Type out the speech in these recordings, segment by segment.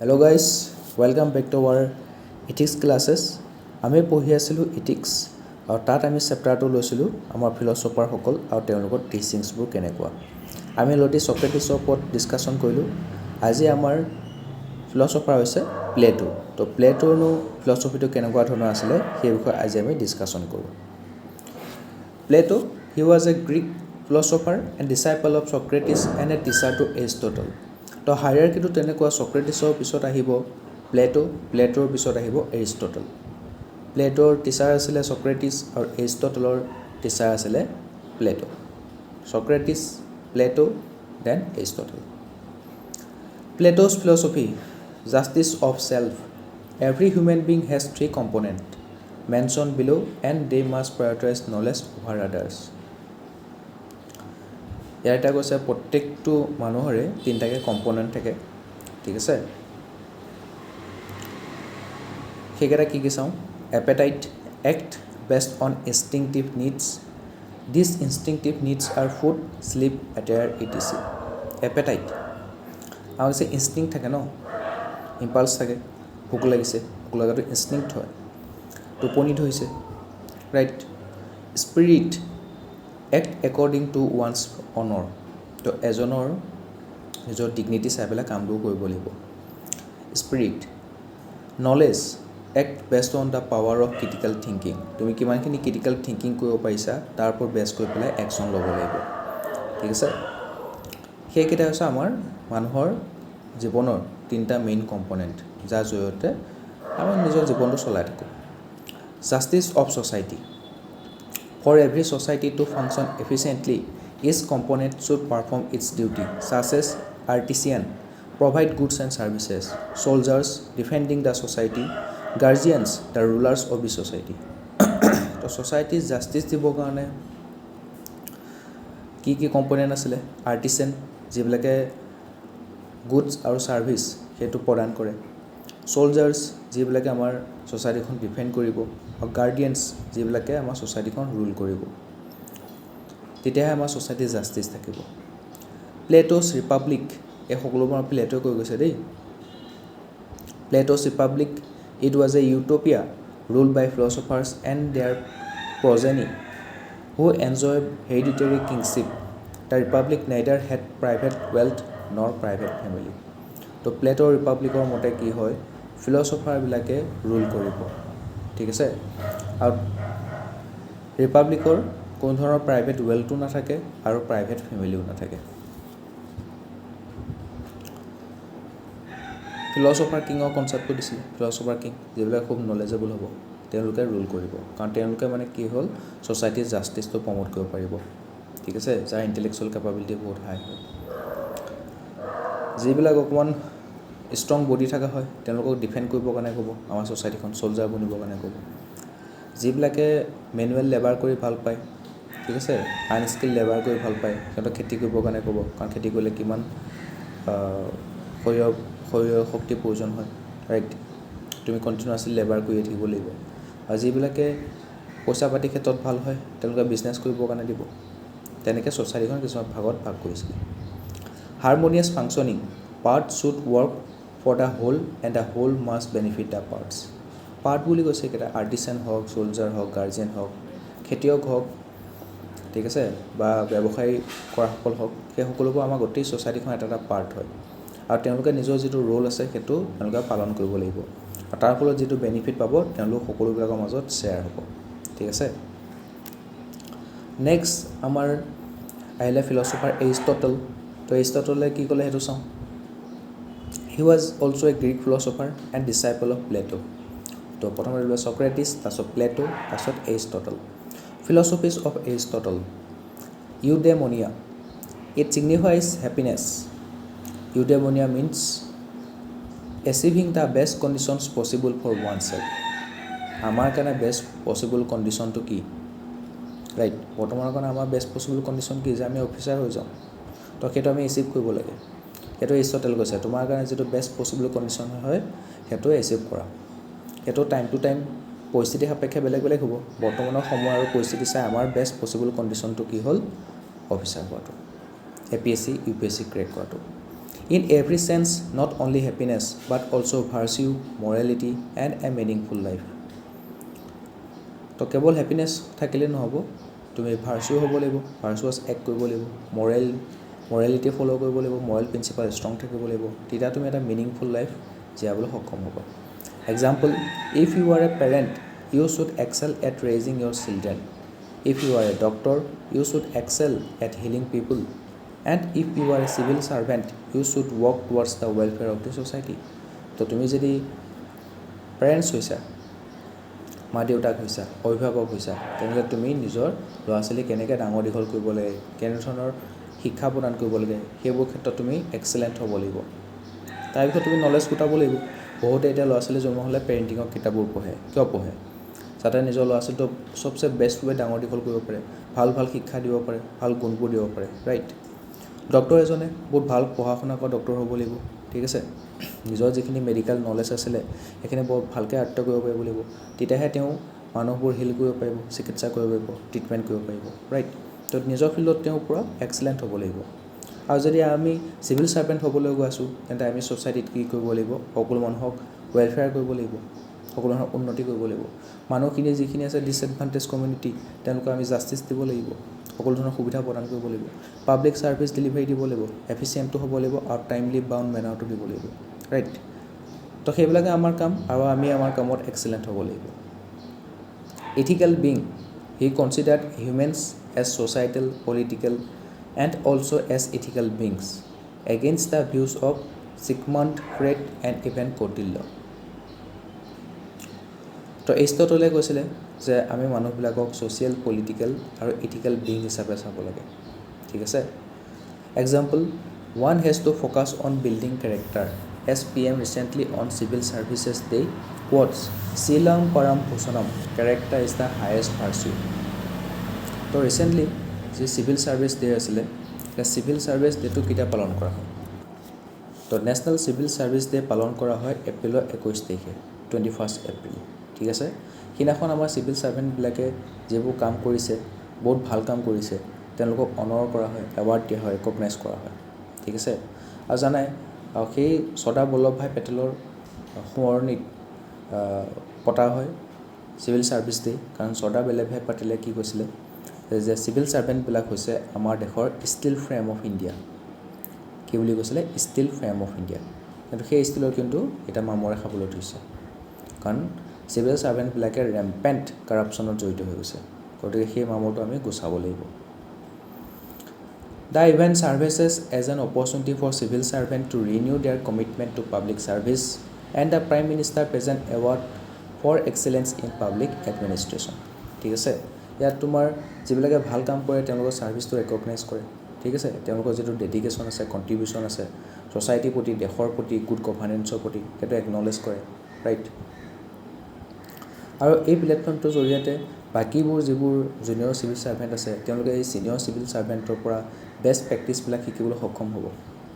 Hello guys, welcome back to our ethics classes. আমি পঢ়ি আছিলোঁ ethics আৰু তাত আমি চেপ্টাৰটো লৈছিলোঁ আমাৰ ফিলচফাৰসকল আৰু তেওঁলোকৰ টিচিংছবোৰ কেনেকুৱা। আমি অলৰেডি সক্ৰেটিছৰ ওপৰত ডিছকাশ্যন কৰিলোঁ। আজি আমাৰ ফিলচফাৰ হৈছে প্লেটো। তো প্লেটোৰনো ফিলচফিটো কেনেকুৱা ধৰণৰ আছিলে সেই বিষয়ে আজি আমি ডিছকাশ্যন কৰোঁ। Plato, he was a Greek philosopher and disciple of Socrates and a teacher to Aristotle. তো হাইৰাৰ্কিটো তেনেকুৱা সক্ৰেটিছৰ পিছত আহিব প্লেটোৰ পিছত আহিব এৰিষ্টটল। প্লেটোৰ টিচাৰ আছিলে সক্ৰেটিছ আৰু এৰিষ্টটলৰ টিচাৰ আছিলে Plato. Socrates, Plato, then Aristotle. Plato's philosophy, justice of self. Every human being has three components mentioned below and they must prioritize knowledge over others. ইয়াৰ এটা কৈছে প্ৰত্যেকটো মানুহৰে তিনিটাকে কম্পনেণ্ট থাকে, ঠিক আছে। সেইকেইটা কি কি চাওঁ। Appetite, act based on instinctive needs. This instinctive needs are food, sleep, attire, ETC. Appetite আমাৰ হৈছে ইনষ্টিংক্ট থাকে ন, ইম্পালছ থাকে, ভোক লাগিছে, ভোক লগাটো ইনষ্টিংক্ট হয়, টোপনি ধৰিছে, right. Spirit, act according to one's honour, তো এজনৰ নিজৰ ডিগনিটি চাই পেলাই কামবোৰ কৰিব লাগিব। Spirit. Knowledge, act based on the power of critical thinking. তুমি কিমানখিনি ক্ৰিটিকেল থিংকিং কৰিব পাৰিছা তাৰ ওপৰত বেছ কৰি পেলাই একশ্যন ল'ব লাগিব, ঠিক আছে। সেইকেইটা হৈছে আমাৰ মানুহৰ জীৱনৰ তিনিটা মেইন কম্পনেণ্ট, যাৰ জৰিয়তে আমি নিজৰ জীৱনটো চলাই থাকোঁ। Justice of society. For every society to function efficiently, each component should perform its duty, such as artisan, provide goods and services, soldiers, defending the society, guardians, the rulers of the society. তো ছ'চাইটিৰ justice দিবৰ কাৰণে কি কি component আছিলে। Artisans, যিবিলাকে goods আৰু service সেইটো প্ৰদান কৰে। ছ'লজাৰ্ছ, যিবিলাকে আমাৰ ছ'চাইটিখন ডিফেণ্ড কৰিব, আৰু গাৰ্ডিয়ানছ, যিবিলাকে আমাৰ ছ'চাইটিখন ৰুল কৰিব। তেতিয়াহে আমাৰ ছ'চাইটিৰ জাষ্টিছ থাকিব। প্লেটোছ ৰিপাব্লিক, এই সকলোবোৰ আমাৰ প্লেটোৱে কৈ গৈছে দেই। Plato's Republic, it was a utopia ruled by philosophers and their progeny who enjoy hereditary kingship. The Republic neither had private wealth nor private family. তো প্লেটোৰ ৰিপাব্লিকৰ মতে কি হয়, ফিলচফাৰবিলাকে ৰুল কৰিব, ঠিক আছে। আৰু ৰিপাব্লিকৰ কোনো ধৰণৰ প্ৰাইভেট ৱেল্থো নাথাকে আৰু প্ৰাইভেট ফেমিলিও নাথাকে। ফিলচফাৰ কিঙৰ কনচেপ্টটো দিছিলে। ফিলচফাৰ কিং, যিবিলাক খুব নলেজেবল হ'ব, তেওঁলোকে ৰুল কৰিব, কাৰণ তেওঁলোকে মানে কি হ'ল ছ'চাইটিৰ জাষ্টিছটো প্ৰমোট কৰিব পাৰিব, ঠিক আছে, যাৰ ইণ্টেলেকচুৱেল কেপাবিলিটি বহুত হাই হয়। যিবিলাক অকণমান ষ্ট্ৰং বডি থকা হয় তেওঁলোকক ডিফেণ্ড কৰিবৰ কাৰণে ক'ব, আমাৰ ছ'চাইটিখন ছ'লজাৰ বনিবৰ কাৰণে ক'ব। যিবিলাকে মেনুৱেল লেবাৰ কৰি ভাল পায়, ঠিক আছে, আনস্কিল লেবাৰ কৰি ভাল পায়, সিহঁতক খেতি কৰিবৰ কাৰণে ক'ব, কাৰণ খেতি কৰিলে কিমান শৰীৰৰ শক্তিৰ প্ৰয়োজন হয়, ৰাইট। তুমি কণ্টিনিউৱাছলি লেবাৰ কৰিয়ে থাকিব লাগিব। আৰু যিবিলাকে পইচা পাতিৰ ক্ষেত্ৰত ভাল হয় তেওঁলোকে বিজনেছ কৰিবৰ কাৰণে দিব। তেনেকৈ ছ'চাইটিখন কিছুমান ভাগত ভাগ কৰিছিলে। Harmonious functioning, part should work for the whole and the whole must benefit the parts. Part বুলি কৈছে এইকেইটা, আৰ্টিচান হওক, ছ'লজাৰ হওক, গাৰ্জিয়ান হওক, খেতিয়ক হওক, ঠিক আছে, বা ব্যৱসায় কৰাসকল হওক, সেই সকলোবোৰ আমাৰ গোটেই ছ'চাইটিখন এটা এটা পাৰ্ট হয়। আৰু তেওঁলোকে নিজৰ যিটো ৰোল আছে সেইটো তেওঁলোকে পালন কৰিব লাগিব, আৰু তাৰ ফলত যিটো বেনিফিট পাব তেওঁলোক সকলোবিলাকৰ মাজত শ্বেয়াৰ হ'ব, ঠিক আছে। নেক্সট আমাৰ আহিলে ফিলচফাৰ এৰিষ্টটল। তো এৰিষ্টটলে কি ক'লে সেইটো চাওঁ। He was also' a Greek philosopher and disciple of Plato. তো প্ৰথমতে সক্ৰেটিছ, তাৰপিছত প্লেটো, তাৰপিছত Aristotle. Philosophies of Aristotle. Eudaimonia, it signifies happiness. Eudaimonia means achieving the best conditions possible for one self. আমাৰ কাৰণে বেষ্ট পচিবল কণ্ডিশ্যনটো কি, right. বৰ্তমানৰ কাৰণে আমাৰ বেষ্ট পচিবল কণ্ডিশ্যন কি, যে আমি অফিচাৰ হৈ যাওঁ, তো সেইটো আমি এচিভ কৰিব লাগে। সেইটো এৰিষ্টটল কৈছে, তোমাৰ কাৰণে যিটো বেষ্ট পচিবল কণ্ডিশ্যন হয় সেইটো এচিভ কৰা। সেইটো টাইম টু টাইম পৰিস্থিতি সাপেক্ষে বেলেগ বেলেগ হ'ব। বৰ্তমানৰ সময় আৰু পৰিস্থিতি চাই আমাৰ বেষ্ট পচিবল কণ্ডিশ্যনটো কি হ'ল, অফিচাৰ হোৱাটো, APSC UPSC ক্ৰেক কৰাটো। In every sense, not only happiness, but also virtue, morality, and a meaningful life. তো কেৱল হ্যাপিনেছ থাকিলে নহ'ব, তুমি ভাৰ্চু হ'ব লাগিব, ভাৰ্চুৱাছ এক্ট কৰিব লাগিব, মৰেলিটি ফ'ল' কৰিব লাগিব, মৰেল প্ৰিন্সিপাল ষ্ট্ৰং থাকিব লাগিব, তেতিয়া তুমি এটা মিনিংফুল লাইফ জীয়াবলৈ সক্ষম হ'ব। Example, if you are a parent, you should excel at raising your children. If you are a doctor, you should excel at healing people. And if you are a civil servant, you should work towards the welfare of the society. তো তুমি যদি parents হৈছা, মা দেউতাক হৈছা, অভিভাৱক হৈছা, তেনেহ'লে তুমি নিজৰ ল'ৰা ছোৱালীক কেনেকৈ ডাঙৰ দীঘল কৰিব লাগে, কেনেধৰণৰ শিক্ষা প্ৰদান কৰিব লাগে, সেইবোৰ ক্ষেত্ৰত তুমি এক্সেলেণ্ট হ'ব লাগিব। তাৰপিছত তুমি নলেজ গোটাব লাগিব। বহুতে এতিয়া ল'ৰা ছোৱালী জন্ম হ'লে পেৰেণ্টিঙৰ কিতাপবোৰ পঢ়ে। কিয় পঢ়ে? যাতে নিজৰ ল'ৰা ছোৱালীটোক চবচে বেষ্ট ৱে ডাঙৰ দীঘল কৰিব পাৰে, ভাল ভাল শিক্ষা দিব পাৰে, ভাল গুণবোৰ দিব পাৰে, ৰাইট? ডক্টৰ এজনে বহুত ভাল পঢ়া শুনা কৰা ডক্টৰ হ'ব লাগিব, ঠিক আছে? নিজৰ যিখিনি মেডিকেল নলেজ আছিলে সেইখিনি বৰ ভালকৈ আয়ত্ব কৰিব পাৰিব লাগিব, তেতিয়াহে তেওঁ মানুহবোৰ হিল কৰিব পাৰিব, চিকিৎসা কৰিব পাৰিব, ট্ৰিটমেণ্ট কৰিব পাৰিব, ৰাইট? তো নিজৰ ফিল্ডত তেওঁ পূৰা এক্সেলেণ্ট হ'ব লাগিব। আৰু যদি আমি চিভিল ছাৰ্ভেণ্ট হ'বলৈ গৈ আছোঁ, তেন্তে আমি ছ'চাইটিত কি কৰিব লাগিব? সকলো মানুহক ৱেলফেয়াৰ কৰিব লাগিব, সকলো মানুহৰ উন্নতি কৰিব লাগিব। মানুহখিনি যিখিনি আছে ডিছএডভান্টেজ কমিউনিটি, তেওঁলোকক আমি জাষ্টিছ দিব লাগিব, সকলো ধৰণৰ সুবিধা প্ৰদান কৰিব লাগিব, পাব্লিক ছাৰ্ভিচ ডেলিভাৰী দিব লাগিব, এফিচিয়েণ্টটো হ'ব লাগিব, আৰু টাইমলি বাউণ্ড মেনাৰটো দিব লাগিব, ৰাইট? তো সেইবিলাকে আমাৰ কাম, আৰু আমি আমাৰ কামত এক্সেলেণ্ট হ'ব লাগিব। Ethical being, he considered humans as societal, political, and also as ethical beings, against the views of Sigmund Freud and even Cautillo. তো এৰিষ্টটলে কৈছিলে যে আমি মানুহবিলাকক ছ'চিয়েল, পলিটিকেল আৰু ইথিকেল বিং হিচাপে চাব লাগে, ঠিক আছে? Example, one has to focus on building character, as P M recently on civil services day quotes শিলম পৰম ভূষণম, character is the highest virtue. তো ৰিচেণ্টলি যি চিভিল ছাৰ্ভিচ ডে আছিলে, সেই চিভিল ছাৰ্ভিচ ডেটো কেতিয়া পালন কৰা হয়? তো নেশ্যনেল চিভিল ছাৰ্ভিচ ডে পালন কৰা হয় এপ্ৰিলৰ 21 তাৰিখে, 21 এপ্ৰিল, ঠিক আছে? সেইদিনাখন আমাৰ চিভিল ছাৰ্ভেণ্টবিলাকে যিবোৰ কাম কৰিছে, বহুত ভাল কাম কৰিছে, তেওঁলোকক অনাৰ কৰা হয়, এৱাৰ্ড দিয়া হয়, ৰেকগনাইজ কৰা হয়, ঠিক আছে? আৰু জানাই, সেই চৰ্দাৰ বল্লভভাই পেটেলৰ সোঁৱৰণিত পতা হয় চিভিল ছাৰ্ভিচ ডে, কাৰণ চৰ্দাৰ বল্লভভাই পেটেলে কি কৈছিলে যে চিভিল ছাৰ্ভেণ্টবিলাক হৈছে আমাৰ দেশৰ ষ্টিল ফ্ৰেম অফ ইণ্ডিয়া। কি বুলি কৈছিলে? Steel frame of India. কিন্তু সেই ষ্টিলৰ কিন্তু এতিয়া মামৰে খাবলৈ ধৰিছে, কাৰণ চিভিল ছাৰ্ভেণ্টবিলাকে ৰেম্পেণ্ট কাৰাপশ্যনত জড়িত হৈ গৈছে। গতিকে সেই মামৰটো আমি গুচাব লাগিব। The event serves as an opportunity for civil servants to renew their commitment to public service, and the Prime Minister present award for excellence in public administration. ঠিক আছে? ইয়াত তোমাৰ যিবিলাকে ভাল কাম কৰে তেওঁলোকৰ ছাৰ্ভিচটো ৰেকগনাইজ কৰে, ঠিক আছে? তেওঁলোকৰ যিটো ডেডিকেশ্যন আছে, কণ্ট্ৰিবিউশ্যন আছে ছ'চাইটিৰ প্ৰতি, দেশৰ প্ৰতি, গুড গভাৰ্নেন্সৰ প্ৰতি, সেইটো একনলেজ কৰে, ৰাইট? আৰু এই প্লেটফৰ্মটোৰ জৰিয়তে বাকীবোৰ যিবোৰ জুনিয়ৰ চিভিল ছাৰ্ভেণ্ট আছে, তেওঁলোকে এই ছিনিয়ৰ চিভিল ছাৰ্ভেণ্টৰ পৰা বেষ্ট প্ৰেক্টিচবিলাক শিকিবলৈ সক্ষম হ'ব,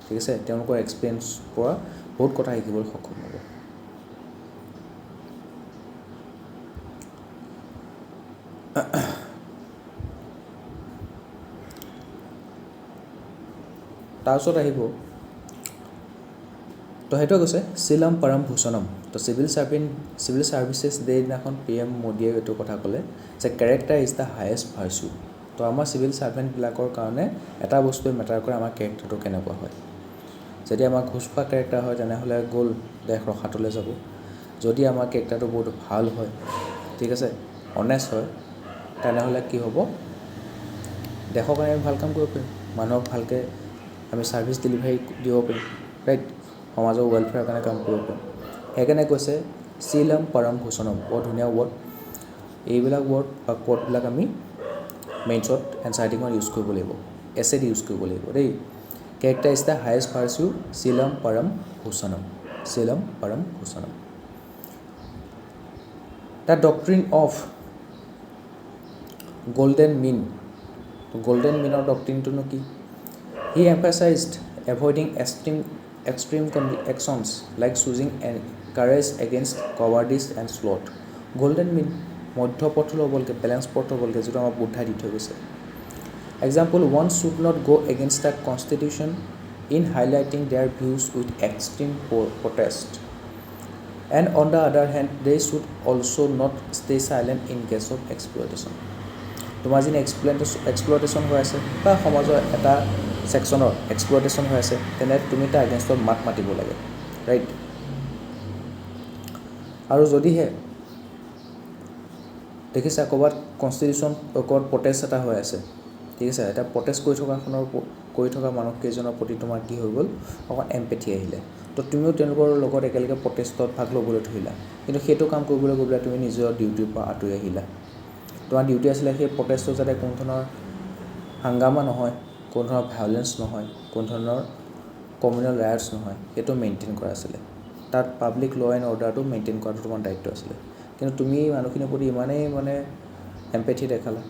ঠিক আছে? তেওঁলোকৰ এক্সপিৰিয়েঞ্চৰ পৰা বহুত কথা শিকিবলৈ সক্ষম হ'ব। তাৰপিছত আহিব, তো সেইটোৱে কৈছে শিলম পৰম ভূষণম। তো চিভিল ছাৰ্ভিচেছ ডে দিনাখন PM মোদীয়ে এইটো কথা ক'লে যে character is the highest virtue. তো আমাৰ চিভিল ছাৰ্ভেণ্টবিলাকৰ কাৰণে এটা বস্তুৱে মেটাৰ কৰে, আমাৰ কেৰেক্টাৰটো কেনেকুৱা হয়। যদি আমাৰ ঘোচপা কেৰেক্টাৰ হয় তেনেহ'লে গ'ল, দেশ ৰসাতলৈ যাব। যদি আমাৰ কেৰেক্টাৰটো বহুত ভাল হয়, ঠিক আছে, অনেষ্ট হয়, তেনেহ'লে কি হ'ব? দেশৰ কাৰণে আমি ভাল কাম কৰিব পাৰিম, মানুহক ভালকৈ আমি ছাৰ্ভিচ ডেলিভাৰী দিব পাৰিম, ৰাইট? সমাজৰ ৱেলফেয়াৰৰ কাৰণে কাম কৰিব পাৰিম। সেইকাৰণে কৈছে শিলম পৰম ভূষণম, বৰ ধুনীয়া ৱৰ্ড। এইবিলাক ৱৰ্ড বা কোডবিলাক আমি মেইনছত এনচাৰ ৰাইটিঙত ইউজ কৰিব লাগিব, এছেত ইউজ কৰিব লাগিব দেই। Character is the highest virtue, শিলম পৰম ভূষণম, শিলম পৰম ভূষণম। The doctrine of golden mean, golden মিনৰ ডক্ট্ৰিনটোনো কি? He এম্ফাচাইজড এভইডিং extreme actions like choosing courage against cowardice and sloth. Golden mean মধ্যপথ ল'ব লাগে, বেলেঞ্চ পথ ল'ব লাগে, যিটো আমাৰ বুদ্ধাই দি থৈ গৈছে। Example, one should not go against the constitution in highlighting their views with extreme protest. And on the other hand, they should also not stay silent in case of exploitation. তোমাৰ যদি exploitation হৈ আছে বা সমাজৰ এটা ছেকশ্যনৰ exploitation হৈ আছে তেনে তুমি তাৰ এগেইনষ্টত মাত মাতিব লাগে, ৰাইট? আৰু যদিহে দেখিছা ক'ৰবাত কনষ্টিটিউশ্যন ক'ৰবাত প্ৰটেষ্ট এটা হৈ আছে, ঠিক আছে, এটা প্ৰটেষ্ট কৰি থকা মানুহকেইজনৰ প্ৰতি তোমাৰ কি হৈ গ'ল, অকণ এম্পেথি আহিলে, তো তুমিও তেওঁলোকৰ লগত একেলগে প্ৰটেষ্টত ভাগ ল'বলৈ ধৰিলা, কিন্তু সেইটো কাম কৰিবলৈ গৈ পেলাই তুমি নিজৰ ডিউটিৰ পৰা আঁতৰি আহিলা। তোমাৰ ডিউটি আছিলে সেই প্ৰটেষ্টটো যাতে কোনো ধৰণৰ হাংগামা নহয়, কোনো ধৰণৰ ভায়লেঞ্চ নহয়, কোনো ধৰণৰ কমিউনেল ৰাইটছ নহয়, সেইটো মেইনটেইন কৰা আছিলে। তাত পাব্লিক ল' এণ্ড অৰ্ডাৰটো মেইনটেইন কৰাটো তোমাৰ দায়িত্ব আছিলে। কিন্তু তুমি মানুহখিনিৰ প্ৰতি ইমানেই এম্পেথি দেখালা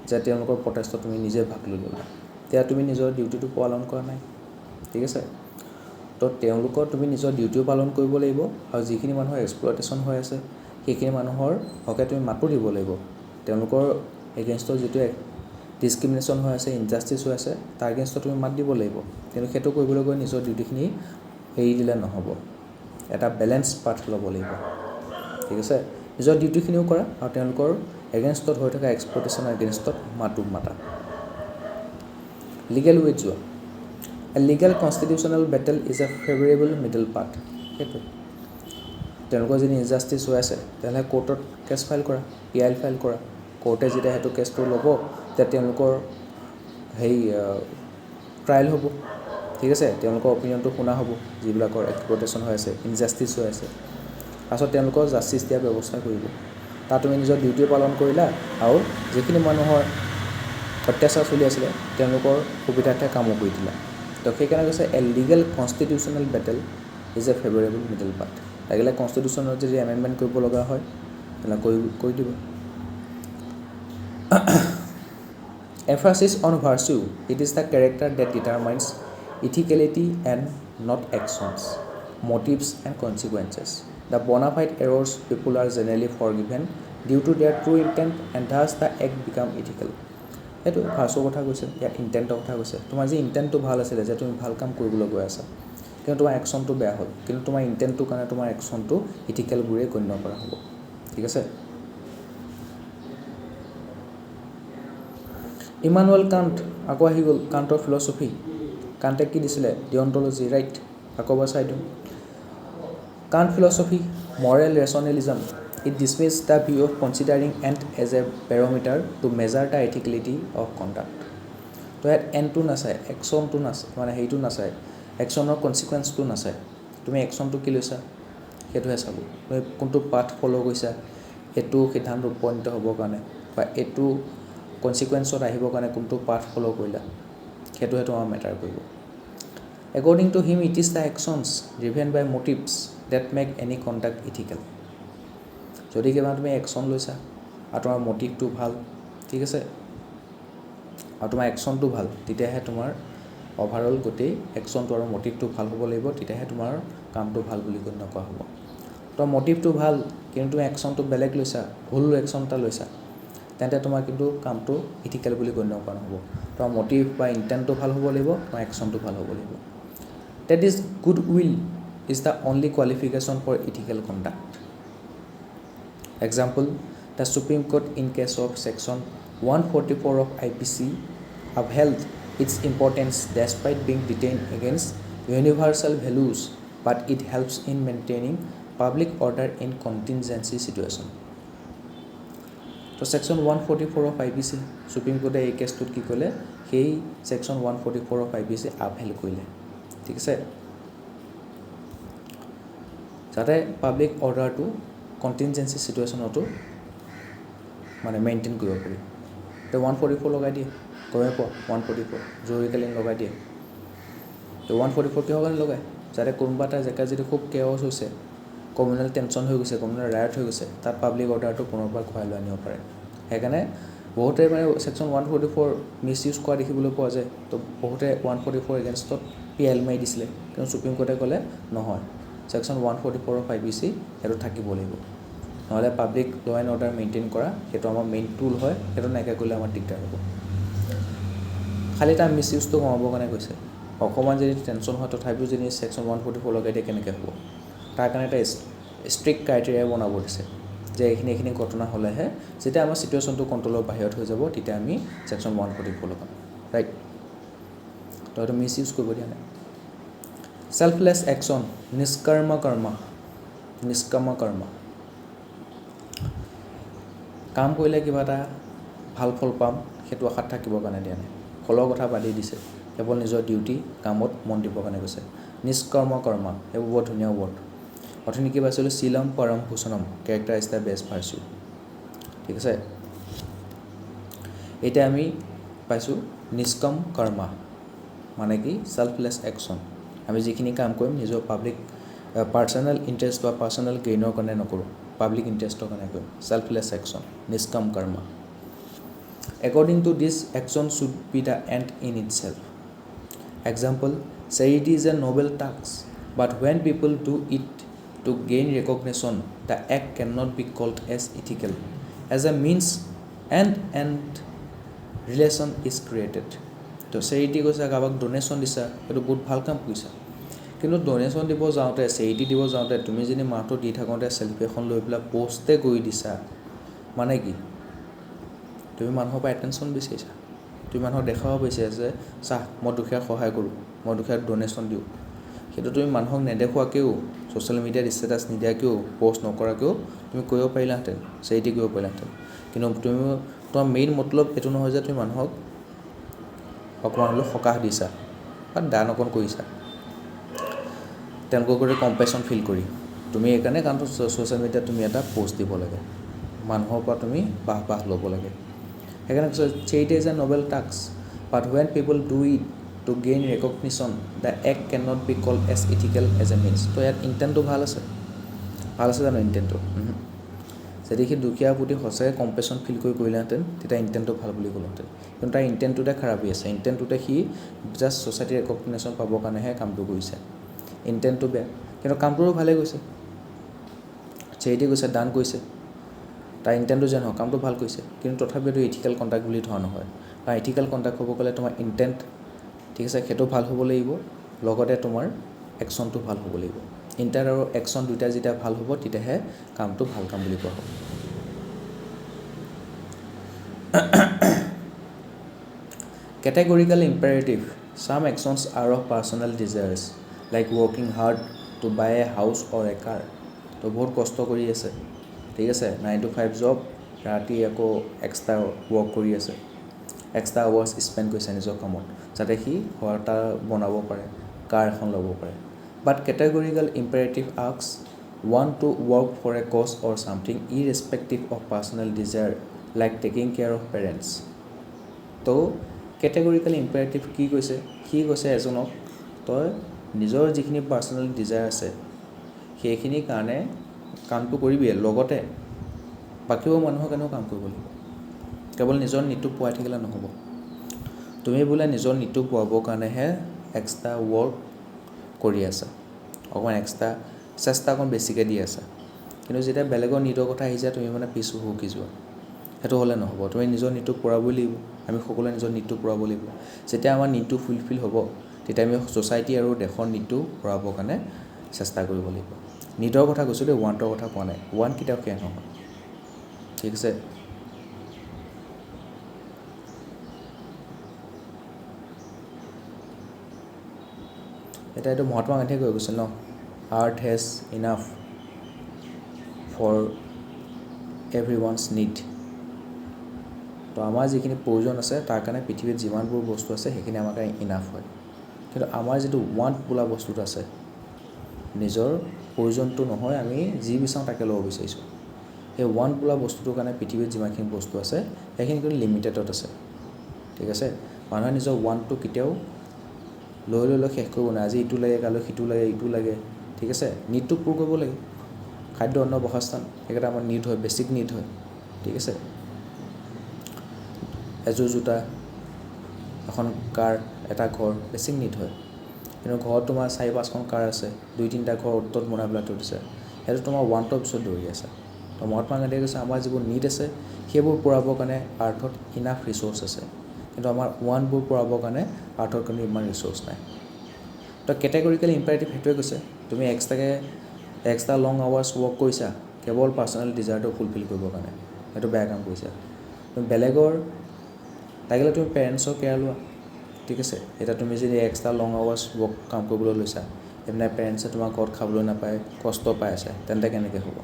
যে তেওঁলোকৰ প্ৰটেষ্টত তুমি নিজে ভাগ লৈ ল'লা, তেতিয়া তুমি নিজৰ ডিউটিটো পালন কৰা নাই, ঠিক আছে? তো তেওঁলোকৰ তুমি নিজৰ ডিউটিও পালন কৰিব লাগিব, আৰু যিখিনি মানুহৰ এক্সপ্লইটেশ্যন হৈ আছে সেইখিনি মানুহৰ হকে তুমি মাতো দিব লাগিব। তেওঁলোকৰ এগেইনষ্টত যিটো ডিছক্ৰিমিনেশ্যন হৈ আছে, ইনজাষ্টিছ হৈ আছে, তাৰ এগেইনষ্টত তুমি মাত দিব লাগিব। কিন্তু সেইটো কৰিবলৈ গৈ নিজৰ ডিউটিখিনি এৰি দিলে নহ'ব, এটা বেলেঞ্চ পাথ ল'ব লাগিব, ঠিক আছে? নিজৰ ডিউটিখিনিও কৰা আৰু তেওঁলোকৰ এগেইনষ্টত হৈ থকা এক্সপ্লইটেশ্যনৰ এগেইনষ্টত মাতা। লিগেল ৱেত যোৱা। A legal constitutional battle is a favourable middle path. সেইটো তেওঁলোকৰ যদি ইনজাষ্টিছ হৈ আছে তেতিয়াহ'লে কোৰ্টত কেছ ফাইল কৰা, PIL ফাইল কৰা। কোৰ্টে যেতিয়া সেইটো কেছটো ল'ব তেতিয়া তেওঁলোকৰ ট্ৰায়েল হ'ব, ঠিক আছে? তেওঁলোকৰ অপিনিয়নটো শুনা হ'ব, যিবিলাকৰ এক্সপ্লইটেশ্যন হৈ আছে, ইনজাষ্টিছ হৈ আছে, পাছত তেওঁলোকৰ জাষ্টিছ দিয়াৰ ব্যৱস্থা কৰিব। তাত তুমি নিজৰ ডিউটি পালন কৰিলা আৰু যিখিনি মানুহৰ অত্যাচাৰ চলি আছিলে তেওঁলোকৰ সুবিধাৰ্থে কামো কৰি দিলা। তো সেইকাৰণে কৈছে a legal constitutional battle is a favourable middle path. লাগিলে কনষ্টিটিউশ্যনত যদি এমেণ্ডমেণ্ট কৰিব লগা হয় তেনেহ'লে কৰি দিব। Emphasis on virtue, it is the character that determines ethicality and not actions, motives and consequences. The bona fide errors people are generally forgiven due to their true intent and thus the act become ethical. সেইটো ভাৰ্চুৰ কথা কৈছে, ইয়াত ইণ্টেণ্টৰ কথা কৈছে। তোমাৰ যি ইণ্টেণ্টটো ভাল আছিলে যে তুমি ভাল কাম কৰিবলৈ গৈ আছা, কিন্তু তোমাৰ একশ্যনটো বেয়া হ'ল, কিন্তু তোমাৰ ইণ্টেণ্টটোৰ কাৰণে তোমাৰ একশ্যনটো ইথিকেল বুলিয়ে গণ্য কৰা হ'ব, ঠিক আছে? ইমানুৱেল কাণ্ট, আকৌ আহি গ'ল কাণ্টৰ ফিলচফি। কাণ্টে কি দিছিলে? Deontology, right? আকৌ এবাৰ চাই দিওঁ। Kant philosophy, moral rationalism, it dismiss the view of considering end as a barometer to measure the ethicality of conduct. তো ইয়াত এণ্ডটো নাচায়, একশ্যনটো নাচায়, হেৰিটো নাচায়, একশ্যনৰ কনচিকুৱেঞ্চটো নাচায়। তুমি একশ্যনটো কি লৈছা সেইটোহে চাব। তুমি কোনটো পাথ ফ'ল' কৰিছা এইটো সিদ্ধান্ত উপনীত হ'বৰ কাৰণে, বা এইটো কনচিকুৱেঞ্চত আহিবৰ কাৰণে কোনটো পাথ ফ'ল' কৰিলা সেইটোহে তোমাৰ মেটাৰ কৰিব। According to him it is the actions driven by motives that make any conduct ethical. যদি কিবা তুমি একশ্যন লৈছা আৰু তোমাৰ মটিভটো ভাল, ঠিক আছে, আৰু তোমাৰ একশ্যনটো ভাল, তেতিয়াহে তোমাৰ অভাৰঅল গোটেই একশ্যনটো আৰু মটিভটো ভাল হ'ব লাগিব, তেতিয়াহে তোমাৰ কামটো ভাল বুলি গণ্য কৰা হ'ব। তোমাৰ মটিভটো ভাল কিন্তু তুমি একশ্যনটো বেলেগ লৈছা, ভুল একশ্যন এটা লৈছা, তেন্তে তোমাৰ কিন্তু কামটো ইথিকেল বুলি গণ্য কৰা নহ'ব। তোমাৰ মটিভ বা ইণ্টেণ্টটো ভাল হ'ব লাগিব, তোমাৰ একশ্যনটো ভাল হ'ব লাগিব। That is good will is the only qualification for ethical conduct. Example, the Supreme Court in case of Section 144 of APSC upheld its importance despite being detained against universal values, but it helps in maintaining public order in contingency situation. তো Section 144 of APSC Supreme Court এই কেছটোত কি কৰিলে, সেই Section 144 of APSC upheld কৰিলে, ঠিক আছে, যাতে public অৰ্ডাৰটো কণ্টিনজেঞ্চি চিটুৱেশ্যনতো মেইনটেইন কৰিব পাৰি। তো 144 লগাই দিয়ে, গমে পোৱা 144 জৰুৰীকালীন লগাই দিয়ে। তো 144 কিহৰ কাৰণে লগায়? যাতে কোনোবা এটা জেগাত যদি খুব কেঅছ হৈছে, কমিউনেল টেনশ্যন হৈ গৈছে, কমিউনেল ৰায়ট হৈ গৈছে, তাত পাব্লিক অৰ্ডাৰটো পুনৰ পৰা ঘূৰাই লৈ আনিব পাৰে। সেইকাৰণে বহুতে Section 144 মিছ ইউজ কৰা দেখিবলৈ পোৱা যায়। তো বহুতে 144 এগেইনষ্টত PIL মাৰি দিছিলে, কিন্তু চুপ্ৰিম কোৰ্টে ক'লে নহয়, Section 144 of APSC সেইটো থাকিব লাগিব, নহ'লে পাব্লিক ল' এণ্ড অৰ্ডাৰ মেইনটেইন কৰা সেইটো আমাৰ মেইন টুল হয়, সেইটো নাইকিয়া কৰিলে আমাৰ দিগদাৰ হ'ব। খালি তাৰ মিছ ইউজটো কমাবৰ কাৰণে কৈছে। অকণমান যদি টেনশ্যন হয় তথাপিও যদি ছেকশ্যন 144 লগাই দিয়ে কেনেকৈ হ'ব তাৰ কাৰণে এটা ষ্ট্ৰিক্ট ক্ৰাইটেৰিয়া বনাব দিছে যে এইখিনি ঘটনা হ'লেহে যেতিয়া আমাৰ ছিটুৱেশ্যনটো কণ্ট্ৰলৰ বাহিৰত হৈ যাব তেতিয়া আমি ছেকশ্যন 144 লগাম ৰাইট তো এইটো মিছ ইউজ কৰিব দিয়া নাই সেলফলেছ একশ্যন নিষ্কৰ্ম কৰ্ম কাম কৰিলে কিবা এটা ভাল ফল পাম সেইটো আশাত থাকিবৰ কাৰণে দিয়া নাই ফলৰ কথা বাদেই দিছে কেৱল নিজৰ ডিউটি কামত মন দিবৰ কাৰণে কৈছে নিষ্কৰ্ম কৰ্ম এইবোৰ বৰ ধুনীয়া ৱৰ্ড অথনি কি পাইছিলোঁ শিলম পৰম ভূষণম character is the best virtue ঠিক আছে এতিয়া আমি পাইছোঁ নিষ্কম কৰ্মা মানে কি সেলফলেছ একশ্যন আমি যিখিনি কাম কৰিম নিজৰ পাৰ্চনেল ইণ্টাৰেষ্ট বা পাৰ্চনেল গেইনৰ কাৰণে নকৰোঁ পাব্লিক ইণ্টাৰেষ্টৰ কাৰণে কৰিম সেলফলেছ একশ্যন নিষ্কম কৰ্মা According to this, action should be the end in itself. Example, charity is a noble task, but when people do it to gain recognition, the act cannot be called as ethical. As a means, and relation is created. তো charity কৈছে কাৰোবাক donation দিছা সেইটো বহুত ভাল কাম কৰিছা কিন্তু ডোনেশ্যন দিব যাওঁতে charity দিব যাওঁতে তুমি যদি মাহটো দি থাকোঁতে চেল্ফি এখন লৈ পেলাই পষ্টে কৰি দিছা মানে কি তুমি মানুহৰ পৰা এটেনশ্যন বিচাৰিছা তুমি মানুহক দেখাব বিচাৰিছা যে চাহ মই দুখীয়াক সহায় কৰোঁ মই দুখীয়াক ডোনেশ্যন দিওঁ সেইটো তুমি মানুহক নেদেখুৱাকৈও ছ'চিয়েল মিডিয়াত ষ্টেটাছ নিদিয়াকৈও পষ্ট নকৰাকৈও তুমি কৰিব পাৰিলাহেঁতেন চেৰিটি কৰিব পাৰিলাহেঁতেন কিন্তু তুমি তোমাৰ মেইন মতলব এইটো নহয় যে তুমি মানুহক অকণমান হ'লেও সকাহ দিছা বা দান অকণ কৰিছা তেওঁলোকক কৰি কম্পেশ্যন ফিল কৰি তুমি এইকাৰণে কাৰণ ছ'চিয়েল মিডিয়াত তুমি এটা পষ্ট দিব লাগে মানুহৰ পৰা তুমি বাহ ল'ব লাগে সেইকাৰণে কৈছে charity is a noble task but when people do it to gain recognition the act cannot be called as ethical as a means তো ইয়াত ইণ্টেণ্টটো ভাল আছে জানো ইণ্টেণ্টটো যদি সি দুখীয়াৰ প্ৰতি সঁচাকৈ কম্পেশ্যন ফিল কৰিলেহেঁতেন তেতিয়া ইণ্টেণ্টটো ভাল বুলি ক'লোহেঁতেন কিন্তু তাৰ ইণ্টেণ্টটোতে খাৰাপ হৈ আছে ইণ্টেণ্টটোতে সি জাষ্ট ছ'চাইটিৰ ৰেকগনিশ্যন পাবৰ কাৰণেহে কামটো কৰিছে ইণ্টেণ্টটো বেয়া কিন্তু কামটোও ভালেই গৈছে চেৰিটি গৈছে দান কৰিছে তাৰ ইণ্টেণ্টটো যে নহয় কামটো ভাল কৰিছে কিন্তু তথাপিতো ইথিকেল কণ্টাক্ট বুলি ধৰা নহয় কাৰণ ইথিকেল কণ্টাক্ট হ'ব গ'লে তোমাৰ ইণ্টেণ্ট ঠিক আছে সেইটো ভাল হ'ব লাগিব লগতে তোমাৰ একশ্যনটো ভাল হ'ব লাগিব ইণ্টেণ্ট আৰু একশ্যন দুইটা যেতিয়া ভাল হ'ব তেতিয়াহে কামটো ভাল কাম বুলি কোৱা হ'ব Categorical imperative some actions are of personal desires like working hard to buy a house or a car তো বহুত কষ্ট কৰি আছে ঠিক আছে 9 to 5 জব ৰাতি আকৌ এক্সট্ৰা ৱৰ্ক কৰি আছে এক্সট্ৰা আৱাৰ্ছ স্পেণ্ড কৰিছে নিজৰ কামত যাতে সি ঘৰ এটা বনাব পাৰে কাৰ এখন ল'ব পাৰে বাট কেটেগৰিকেল imperative আস্কছ want to work for a cause or something irrespective of personal desire like taking care of parents তো কেটেগৰিকেল ইম্পেৰেটিভ কি কৈছে সি কৈছে এজনক তই নিজৰ যিখিনি পাৰ্চনেল ডিজায়াৰ আছে সেইখিনি কাৰণে কামটো কৰিবিয়ে লগতে বাকীও মানুহৰ কাৰণেও কাম কৰিব লাগিব কেৱল নিজৰ নিডটো পোৱাই থাকিলে নহ'ব তুমি বোলে নিজৰ নিডটো পোৱাবৰ কাৰণেহে এক্সট্ৰা ৱৰ্ক কৰি আছা অকণমান এক্সট্ৰা চেষ্টা অকণ বেছিকৈ দি আছা কিন্তু যেতিয়া বেলেগৰ নিডৰ কথা আহি যায় তুমি মানে পিছ হুকি যোৱা সেইটো হ'লে নহ'ব তুমি নিজৰ নিডটো পূৰাবই লাগিব আমি সকলোৱে নিজৰ নিডটো পূৰাব লাগিব যেতিয়া আমাৰ নিডটো ফুলফিল হ'ব তেতিয়া আমি ছ'চাইটি আৰু দেশৰ নিডটো পূৰাবৰ কাৰণে চেষ্টা কৰিব লাগিব নিডৰ কথা কৈছোঁ দেই ৱান্টৰ কথা কোৱা নাই ৱান্ট কেতিয়াও শেষ নহয় ঠিক আছে এইটো মহাত্মা গান্ধীয়ে কৈ গৈছিল ন earth has enough for every one's need তো আমাৰ যিখিনি প্ৰয়োজন আছে তাৰ কাৰণে পৃথিৱীত যিমানবোৰ বস্তু আছে সেইখিনি আমাৰ কাৰণে ইনাফ হয় কিন্তু আমাৰ যিটো ৱান্ট বোলা বস্তুটো আছে নিজৰ প্ৰয়োজনটো নহয় আমি যি বিচাৰোঁ তাকে ল'ব বিচাৰিছোঁ সেই ৱান্ট বোলা বস্তুটোৰ কাৰণে পৃথিৱীত যিমানখিনি বস্তু আছে সেইখিনি কিন্তু লিমিটেডত আছে ঠিক আছে মানুহে নিজৰ ৱান্টটো কেতিয়াও লৈ শেষ কৰিব নোৱাৰে আজি ইটো লাগে কাইলৈ সিটো লাগে ইটো লাগে ঠিক আছে নিডটো পূৰ কৰিব লাগে খাদ্য অন্ন বাসস্থান সেইকেইটা আমাৰ নিড হয় বেছিক নিড হয় ঠিক আছে এযোৰ জোতা এখন কাৰ এটা ঘৰ বেছিক নিড হয় কিন্তু ঘৰত তোমাৰ 4-5খন কাৰ আছে 2-3টা ঘৰ উত্তত বনাই পেলাই থৈ দিছে সেইটো তোমাৰ ৱান্টৰ পিছত দৌৰি আছে তো মহাত্মা গান্ধীয়ে কৈছে আমাৰ যিবোৰ নিড আছে সেইবোৰ পূৰাবৰ কাৰণে আৰ্থত ইনাফ ৰিচ'ৰ্চ আছে কিন্তু আমাৰ ৱান্টবোৰ পূৰাবৰ কাৰণে আৰ্থত কোনো ইমান ৰিচ'ৰ্চ নাই তো কেটেগৰিকেল ইম্পাৰেটিভ সেইটোৱে কৈছে তুমি এক্সট্ৰা লং আৱাৰ্ছ ৱৰ্ক কৰিছা কেৱল পাৰ্চনেল ডিজায়াৰটো ফুলফিল কৰিবৰ কাৰণে, সেইটো বেয়া কাম কৰিছা। তুমি বেলেগৰ লাগিলে তুমি পেৰেণ্টছৰ কেয়াৰ লোৱা, ঠিক আছে। এতিয়া তুমি যদি এক্সট্ৰা লং আৱাৰ্ছ ৱৰ্ক কাম কৰিবলৈ লৈছা, সেইপিনে পেৰেণ্টছে তোমাৰ ঘৰত খাবলৈ নাপায়, কষ্ট পাই আছে, তেন্তে কেনেকৈ হ'ব?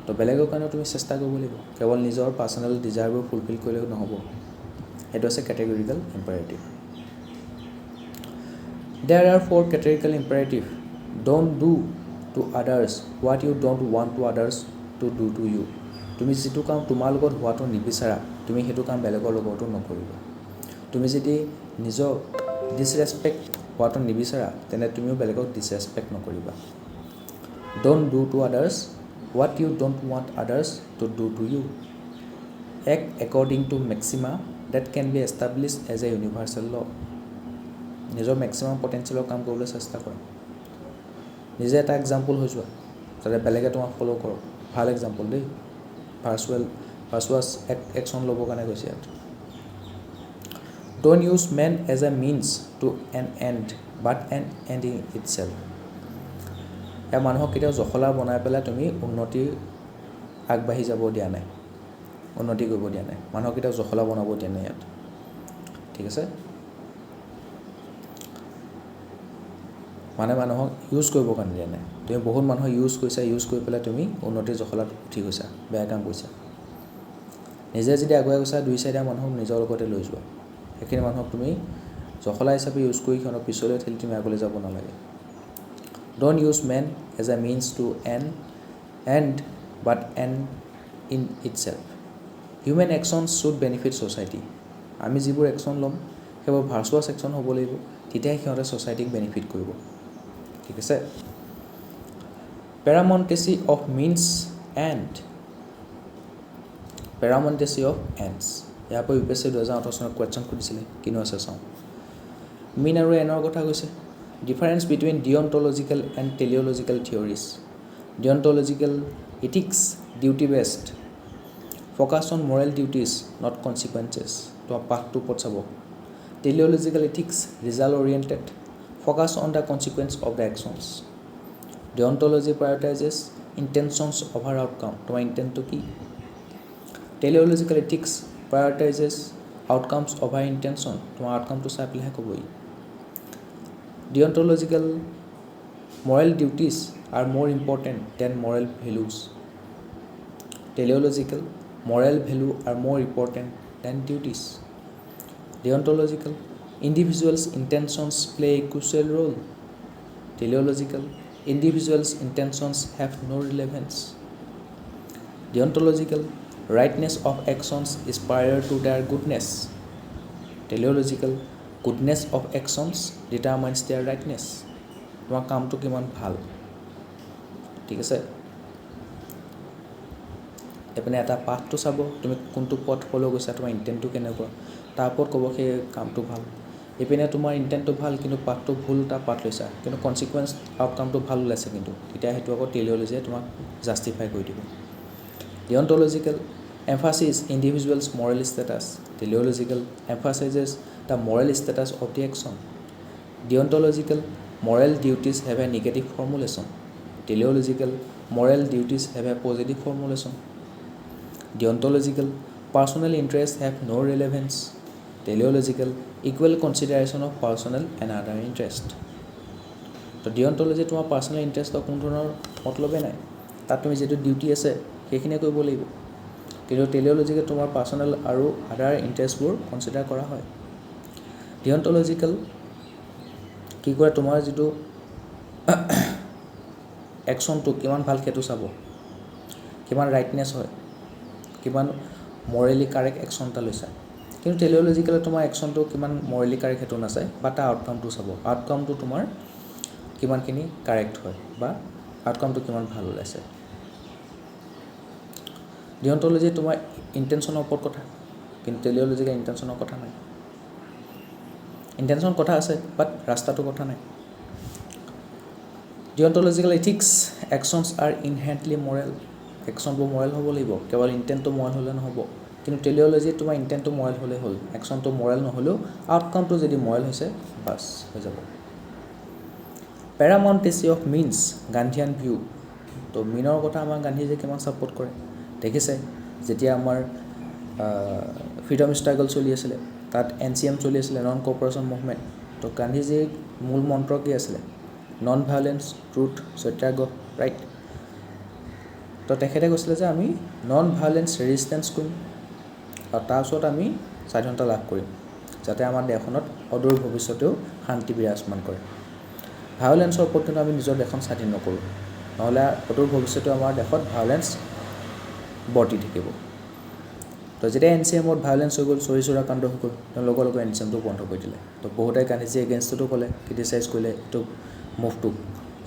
তো বেলেগৰ কাৰণে তুমি চেষ্টা কৰিব লাগিব, কেৱল নিজৰ পাৰ্চনেল ডিজায়াৰবোৰ ফুলফিল কৰিলেও নহ'ব। সেইটো আছে কেটেগৰিকেল imperative. There are 4 categorical imperative. Don't do to others what you don't want to others to do to you. তুমি যিটো কাম তোমাৰ লগত হোৱাটো নিবিচাৰা, তুমি সেইটো কাম বেলেগৰ লগতো নকৰিবা। তুমি যদি নিজক ডিছৰেছপেক্ট হোৱাটো নিবিচাৰা, তেনে তুমিও বেলেগক ডিছৰেছপেক্ট নকৰিবা। Don't do to others what you don't want others to do to you. Act according to maxima that can be established as a universal law. নিজৰ মেক্সিমাম পটেঞ্চিয়েলৰ কাম কৰিবলৈ চেষ্টা কৰা। নিজে এটা এক্সাম্পল হৈ যোৱা, যাতে বেলেগে তোমাক ফ'ল' কৰক। ভাল এক্সাম্পল দেই, ভাৰ্চুৱাছ একশ্যন ল'বৰ কাৰণে কৈছে ইয়াত। Don't use man as a means to an end but an end in itself. মানুহক কেতিয়াও জখলা বনাই পেলাই তুমি উন্নতি আগবাঢ়ি যাব দিয়া নাই, উন্নতি কৰিব দিয়া নাই। মানুহক কেতিয়াও জখলা বনাব দিয়া নাই ইয়াত, ঠিক আছে। মানুহক ইউজ কৰিবৰ কাৰণে দিয়া নাই। তুমি বহুত মানুহক ইউজ কৰি পেলাই তুমি উন্নতিৰ জখলাত উঠি গৈছা, বেয়া কাম কৰিছা। নিজে যদি আগুৱাই গৈছা, 2-4টা মানুহক নিজৰ লগতে লৈ যোৱা। সেইখিনি মানুহক তুমি জখলা হিচাপে ইউজ কৰি সিহঁতক পিছলৈ ঠেলি তুমি আগলৈ যাব নালাগে। Don't use man as a means to an end but an in itself. Human actions should benefit society. আমি যিবোৰ একশ্যন ল'ম সেইবোৰ ভাৰ্চুৱাছ একশ্যন হ'ব লাগিব, তেতিয়াহে সিহঁতে ছ'চাইটিক বেনিফিট কৰিব, ঠিক আছে। Paramountacy of means and Paramountacy of ends. ইয়াৰ পৰা UPSC 2018 চনত কুৱেশ্যন সুধিছিলে, কিনো আছে চাওঁ। মিন আৰু এনৰ কথা কৈছে। Difference between deontological and teleological theories. Deontological ethics, duty based, focus on moral duties not consequences. তোমাৰ পাঠটো ওপৰত চাব। Teleological ethics, result oriented, focus on the consequence of the actions. Deontology prioritizes intentions over outcome. তোমাৰ ইণ্টেণ্টটো কি? Teleological ethics prioritizes outcomes over intention. তোমাৰ আউটকামটো চাই পেলাইহে ক'বই। Deontological moral duties are more important than moral values. Teleological moral value are more important than duties. Deontological individuals' intentions play a crucial role. Teleological individuals' intentions have no relevance. Deontological rightness of actions is prior to their goodness. Teleological goodness of actions determines their rightness. তোমাৰ কামটো কিমান ভাল, ঠিক আছে। এইপিনে এটা পাঠটো চাব, তুমি কোনটো পথ ফ'ল' গৈছা, তোমাৰ ইণ্টেণ্টটো কেনেকুৱা, তাৰ ওপৰত ক'ব সেই কামটো ভাল। এইপিনে তোমাৰ ইণ্টেণ্টটো ভাল কিন্তু পাঠটো ভুল, তাৰ পাঠ লৈছা, কিন্তু কনচিকুৱেঞ্চ আউটকামটো ভাল ওলাইছে, কিন্তু তেতিয়া সেইটো আকৌ টেলিঅলজিয়ে তোমাক জাষ্টিফাই কৰি দিব। Deontological emphasizes individuals' moral status. Teleological emphasizes the moral status of the action. Deontological moral duties have a negative formulation. Teleological moral duties have a positive formulation. Deontological personal interests have no relevance. Teleological equal consideration of personal and other interest. তো ডিঅন্টলজি তোমাৰ personal ইণ্টাৰেষ্টৰ কোনো ধৰণৰ মতলবে নাই, তাত তুমি যিটো duty আছে সেইখিনিয়ে কৰিব লাগিব। কিন্তু টেলিঅলজিকে তোমাৰ পাৰ্চনেল আৰু আদাৰ ইণ্টাৰেষ্টবোৰ কনচিডাৰ কৰা হয়। ডিঅন্টলজিকেল কি কৰে, তোমাৰ যিটো একশ্যনটো কিমান ভাল সেইটো চাব, কিমান ৰাইটনেছ হয়, কিমান মৰেলি কাৰেক্ট একশ্যন এটা লৈছা। কিন্তু টেলিঅলজিকেলে তোমাৰ একশ্যনটো কিমান মৰেলি কাৰেক্ট সেইটো নাচায়, বা তাৰ আউটকামটো চাব, আউটকামটো তোমাৰ কিমানখিনি কাৰেক্ট হয় বা আউটকামটো কিমান ভাল ওলাইছে। ডিঅন্টলজি তোমাৰ ইণ্টেনশ্যনৰ ওপৰত কথা, কিন্তু টেলিঅলজিকেল ইণ্টেনশ্যনৰ কথা নাই। ইণ্টেনশ্যন কথা আছে, বাট ৰাস্তাটো কথা নাই। Deontological ethics actions are inherently moral. একশ্যনবোৰ মৰেল হ'ব লাগিব, কেৱল ইণ্টেণ্টটো মৰেল হ'লে নহ'ব। কিন্তু টেলিঅলজিত তোমাৰ ইণ্টেণ্টটো মৰেল হ'লেই হ'ল, একশ্যনটো মৰেল নহ'লেও আউটকামটো যদি মৰেল হৈছে বাছ হৈ যাব। Paramountacy of means, Gandhian view. তো মিনৰ কথা আমাৰ গান্ধীজীয়ে কিমান ছাপোৰ্ট কৰে দেখিছে যেতিয়া আমাৰ ফ্ৰীডম ষ্ট্ৰাগল চলি আছিলে তাত NCM চলি আছিলে নন কৰ্পোৰেশ্যন মুভমেণ্ট তো গান্ধীজীৰ মূল মন্ত্ৰ কি আছিলে নন ভায়োলেন্স ট্ৰুথ সত্যাগ্ৰহ ৰাইট তো তেখেতে কৈছিলে যে আমি নন ভায়োলেন্স ৰেজিষ্টেন্স কৰিম আৰু তাৰ ওচৰত আমি স্বাধীনতা লাভ কৰিম যাতে আমাৰ দেশখনত অদূৰ ভৱিষ্যতেও শান্তি বিৰাজমান কৰে ভায়োলেন্সৰ ওপৰত কিন্তু আমি নিজৰ দেশখন স্বাধীন নকৰোঁ নহ'লে অদূৰ ভৱিষ্যতে আমাৰ দেশত ভায়োলেন্স বৰ্তি থাকিব তো যেতিয়া NCMত ভায়োলেন্স হৈ গ'ল চৰি চৰা কাণ্ড হৈ গ'ল তেওঁলোকৰ লগত NCMটো বন্ধ কৰি দিলে তো বহুতে গান্ধীজী এগেইনষ্টটো ক'লে ক্ৰিটিচাইজ কৰিলে এইটো মুভটোক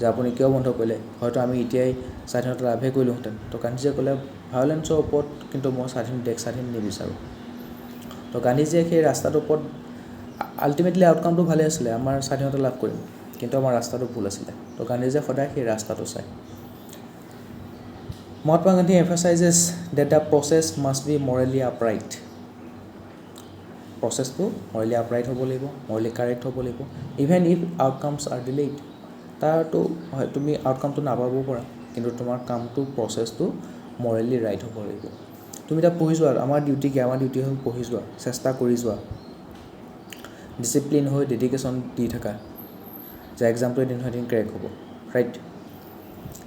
যে আপুনি কিয় বন্ধ কৰিলে হয়তো আমি এতিয়াই স্বাধীনতা লাভে কৰিলোহেঁতেন তো গান্ধীজীয়ে ক'লে ভায়োলেন্সৰ ওপৰত কিন্তু মই দেশ স্বাধীন নিবিচাৰোঁ তো গান্ধীজীয়ে সেই ৰাস্তাটোৰ ওপৰত আল্টিমেটলি আউটকামটো ভালে আছিলে আমাৰ স্বাধীনতা লাভ কৰিম কিন্তু আমাৰ ৰাস্তাটো ভুল আছিলে তো গান্ধীজীয়ে সদায় সেই ৰাস্তাটো চায় Mahatma Gandhi emphasizes that the process must be morally upright. Process to morally upright হ'ব লাগিব, morally correct হ'ব লাগিব, even if outcomes are delayed. তাৰতো হয় তুমি আউটকামটো নাপাবও পাৰা কিন্তু তোমাৰ কামটো প্ৰচেছটো morally right হ'ব লাগিব তুমি এটা পঢ়ি যোৱা আমাৰ ডিউটি হ'ল পঢ়ি যোৱা চেষ্টা কৰি যোৱা ডিসিপ্লিন হৈ ডেডিকেশ্যন দি থাকা যে এক্সামটো এদিন হয় এদিন ক্ৰেক হ'ব ৰাইট